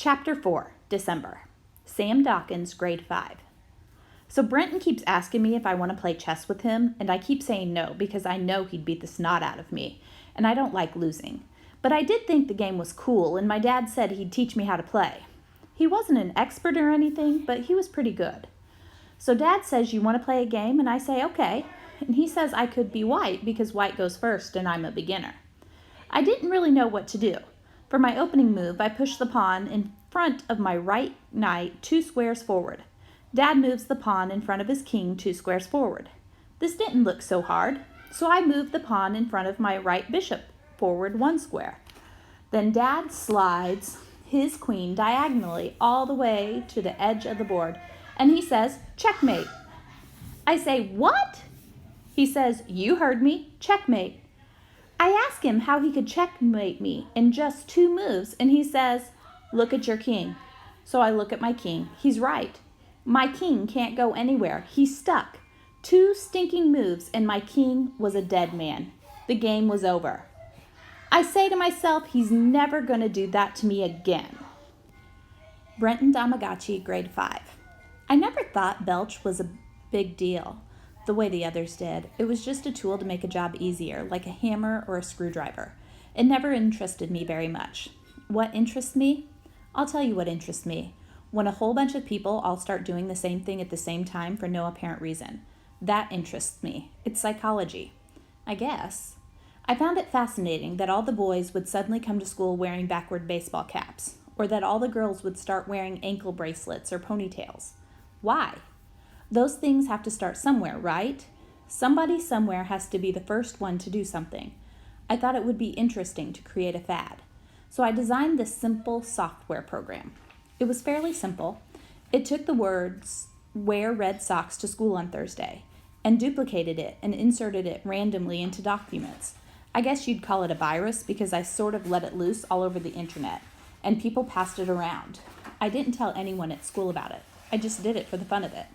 Chapter 4, December. Sam Dawkins, grade 5. So Brenton keeps asking me if I want to play chess with him, and I keep saying no because I know he'd beat the snot out of me, and I don't like losing. But I did think the game was cool, and my dad said he'd teach me how to play. He wasn't an expert or anything, but he was pretty good. So Dad says, "You want to play a game?" And I say, "Okay." And he says I could be white because white goes first and I'm a beginner. I didn't really know what to do. For my opening move, I push the pawn in front of my right knight 2 squares forward. Dad moves the pawn in front of his king 2 squares forward. This didn't look so hard, so I moved the pawn in front of my right bishop forward 1 square. Then Dad slides his queen diagonally all the way to the edge of the board, and he says, "Checkmate." I say, "What?" He says, "You heard me, checkmate." I ask him how he could checkmate me in just 2 moves, and he says, "Look at your king." So I look at my king. He's right. My king can't go anywhere. He's stuck. 2 stinking moves, and my king was a dead man. The game was over. I say to myself, he's never going to do that to me again. Brenton Damagachi, grade 5. I never thought belch was a big deal, the way the others did. It was just a tool to make a job easier, like a hammer or a screwdriver. It never interested me very much. What interests me? I'll tell you what interests me. When a whole bunch of people all start doing the same thing at the same time for no apparent reason. That interests me. It's psychology, I guess. I found it fascinating that all the boys would suddenly come to school wearing backward baseball caps, or that all the girls would start wearing ankle bracelets or ponytails. Why? Those things have to start somewhere, right? Somebody somewhere has to be the first one to do something. I thought it would be interesting to create a fad. So I designed this simple software program. It was fairly simple. It took the words, "wear red socks to school on Thursday," and duplicated it and inserted it randomly into documents. I guess you'd call it a virus because I sort of let it loose all over the internet, and people passed it around. I didn't tell anyone at school about it. I just did it for the fun of it.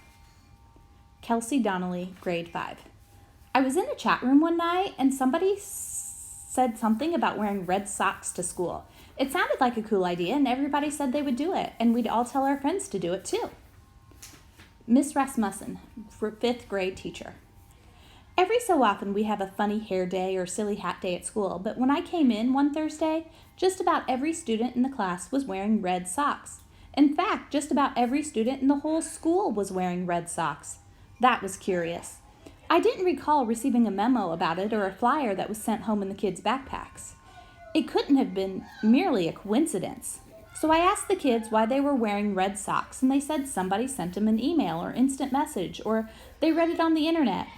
Kelsey Donnelly, grade 5. I was in a chat room one night and somebody said something about wearing red socks to school. It sounded like a cool idea and everybody said they would do it, and we'd all tell our friends to do it too. Miss Rasmussen, 5th grade teacher. Every so often we have a funny hair day or silly hat day at school, but when I came in one Thursday, just about every student in the class was wearing red socks. In fact, just about every student in the whole school was wearing red socks. That was curious. I didn't recall receiving a memo about it or a flyer that was sent home in the kids' backpacks. It couldn't have been merely a coincidence. So I asked the kids why they were wearing red socks, and they said somebody sent them an email or instant message, or they read it on the internet.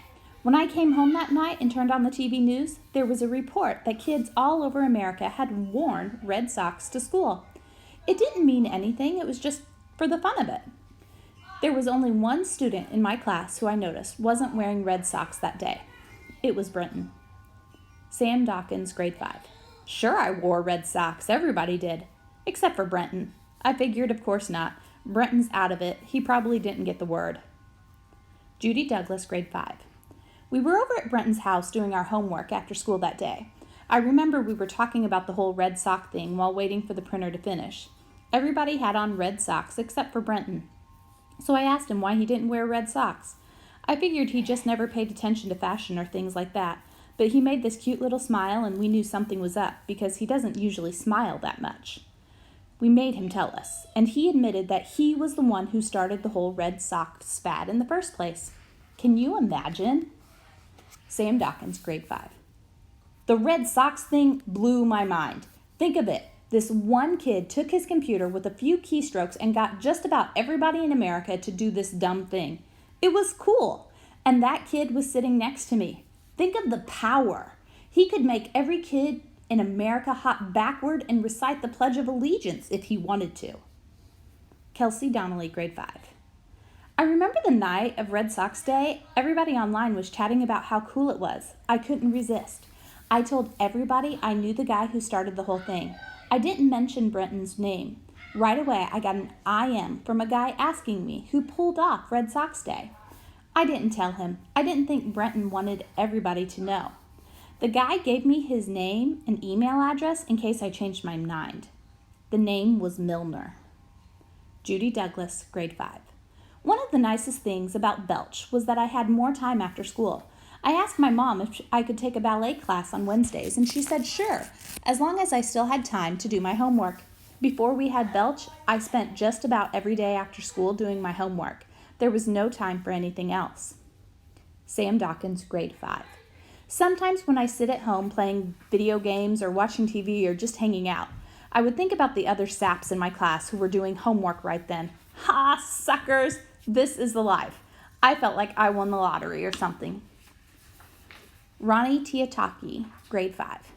When I came home that night and turned on the TV news, there was a report that kids all over America had worn red socks to school. It didn't mean anything, it was just for the fun of it. There was only one student in my class who I noticed wasn't wearing red socks that day. It was Brenton. Sam Dawkins, grade 5. Sure, I wore red socks. Everybody did. Except for Brenton. I figured, of course not. Brenton's out of it. He probably didn't get the word. Judy Douglas, grade 5. We were over at Brenton's house doing our homework after school that day. I remember we were talking about the whole red sock thing while waiting for the printer to finish. Everybody had on red socks except for Brenton. So I asked him why he didn't wear red socks. I figured he just never paid attention to fashion or things like that. But he made this cute little smile and we knew something was up because he doesn't usually smile that much. We made him tell us, and he admitted that he was the one who started the whole red socks fad in the first place. Can you imagine? Sam Dawkins, grade 5. The red socks thing blew my mind. Think of it. This one kid took his computer with a few keystrokes and got just about everybody in America to do this dumb thing. It was cool, and that kid was sitting next to me. Think of the power. He could make every kid in America hop backward and recite the Pledge of Allegiance if he wanted to. Kelsey Donnelly, grade 5. I remember the night of Red Sox Day, everybody online was chatting about how cool it was. I couldn't resist. I told everybody I knew the guy who started the whole thing. I didn't mention Brenton's name. Right away, I got an IM from a guy asking me who pulled off Red Sox Day. I didn't tell him. I didn't think Brenton wanted everybody to know. The guy gave me his name and email address in case I changed my mind. The name was Milner. Judy Douglas, grade 5. One of the nicest things about Belch was that I had more time after school. I asked my mom if I could take a ballet class on Wednesdays, and she said sure, as long as I still had time to do my homework. Before we had Belch, I spent just about every day after school doing my homework. There was no time for anything else. Sam Dawkins, grade 5. Sometimes when I sit at home playing video games or watching TV or just hanging out, I would think about the other saps in my class who were doing homework right then. Ha, suckers! This is the life. I felt like I won the lottery or something. Ronnie Tiataki, grade 5.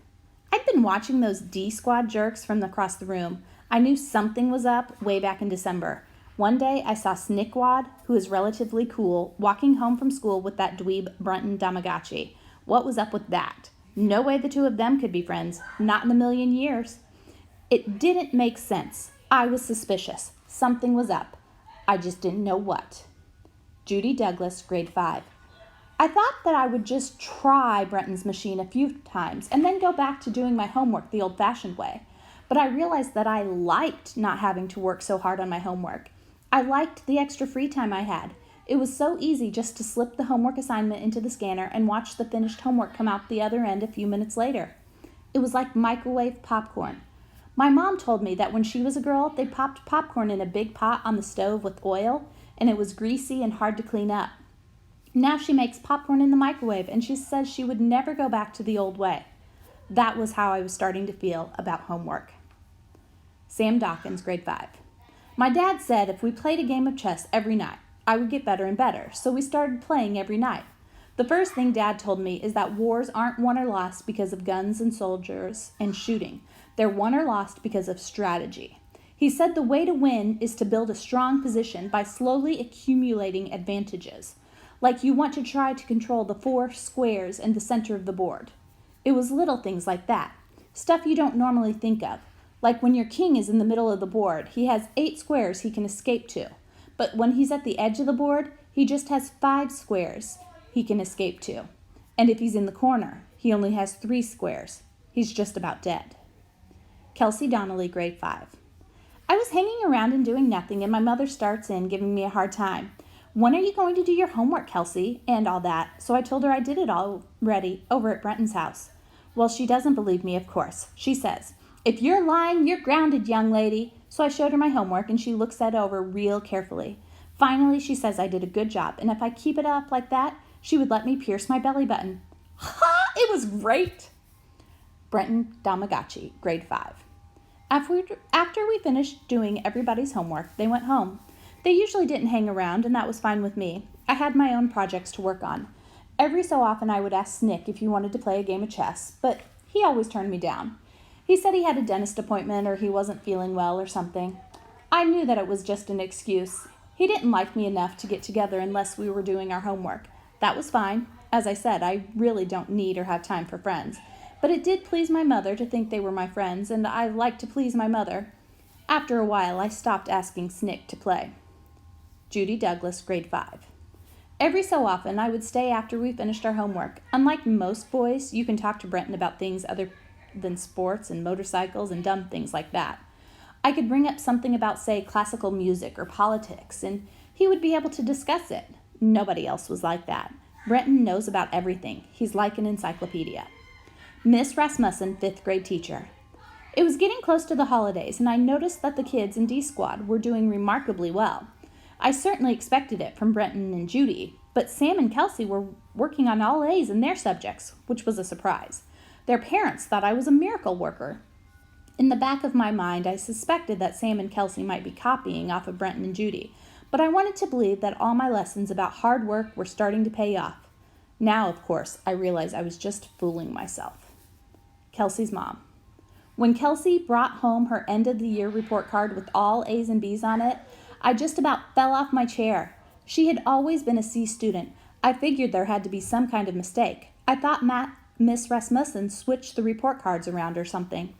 I'd been watching those D-Squad jerks from across the room. I knew something was up way back in December. One day I saw Snickwad, who is relatively cool, walking home from school with that dweeb Brunton Damagachi. What was up with that? No way the two of them could be friends. Not in a million years. It didn't make sense. I was suspicious. Something was up. I just didn't know what. Judy Douglas, grade 5. I thought that I would just try Brenton's machine a few times and then go back to doing my homework the old-fashioned way. But I realized that I liked not having to work so hard on my homework. I liked the extra free time I had. It was so easy just to slip the homework assignment into the scanner and watch the finished homework come out the other end a few minutes later. It was like microwave popcorn. My mom told me that when she was a girl, they popped popcorn in a big pot on the stove with oil, and it was greasy and hard to clean up. Now she makes popcorn in the microwave, and she says she would never go back to the old way. That was how I was starting to feel about homework. Sam Dawkins, grade 5. My dad said if we played a game of chess every night, I would get better and better, so we started playing every night. The first thing Dad told me is that wars aren't won or lost because of guns and soldiers and shooting. They're won or lost because of strategy. He said the way to win is to build a strong position by slowly accumulating advantages. Like you want to try to control the 4 squares in the center of the board. It was little things like that, stuff you don't normally think of. Like when your king is in the middle of the board, he has 8 squares he can escape to. But when he's at the edge of the board, he just has 5 squares he can escape to. And if he's in the corner, he only has 3 squares. He's just about dead. Kelsey Donnelly, grade 5. I was hanging around and doing nothing, and my mother starts in giving me a hard time. When are you going to do your homework, Kelsey? And all that. So I told her I did it already over at Brenton's house. Well, she doesn't believe me, of course. She says, if you're lying, you're grounded, young lady. So I showed her my homework, and she looks that over real carefully. Finally, she says I did a good job, and if I keep it up like that, she would let me pierce my belly button. Ha! It was great! Brenton Damagachi, grade 5. After we finished doing everybody's homework, they went home. They usually didn't hang around, and that was fine with me. I had my own projects to work on. Every so often I would ask Snick if he wanted to play a game of chess, but he always turned me down. He said he had a dentist appointment or he wasn't feeling well or something. I knew that it was just an excuse. He didn't like me enough to get together unless we were doing our homework. That was fine. As I said, I really don't need or have time for friends. But it did please my mother to think they were my friends, and I like to please my mother. After a while, I stopped asking Snick to play. Judy Douglas, grade 5. Every so often, I would stay after we finished our homework. Unlike most boys, you can talk to Brenton about things other than sports and motorcycles and dumb things like that. I could bring up something about, say, classical music or politics, and he would be able to discuss it. Nobody else was like that. Brenton knows about everything. He's like an encyclopedia. Miss Rasmussen, 5th grade teacher. It was getting close to the holidays, and I noticed that the kids in D Squad were doing remarkably well. I certainly expected it from Brenton and Judy, but Sam and Kelsey were working on all A's in their subjects, which was a surprise. Their parents thought I was a miracle worker. In the back of my mind, I suspected that Sam and Kelsey might be copying off of Brenton and Judy, but I wanted to believe that all my lessons about hard work were starting to pay off. Now, of course, I realized I was just fooling myself. Kelsey's mom. When Kelsey brought home her end-of-the-year report card with all A's and B's on it, I just about fell off my chair. She had always been a C student. I figured there had to be some kind of mistake. I thought Miss Rasmussen switched the report cards around or something.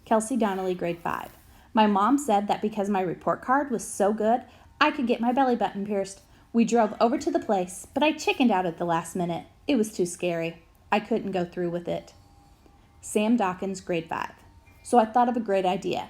Kelsey Donnelly, grade 5. My mom said that because my report card was so good, I could get my belly button pierced. We drove over to the place, but I chickened out at the last minute. It was too scary. I couldn't go through with it. Sam Dawkins, grade 5. So I thought of a great idea.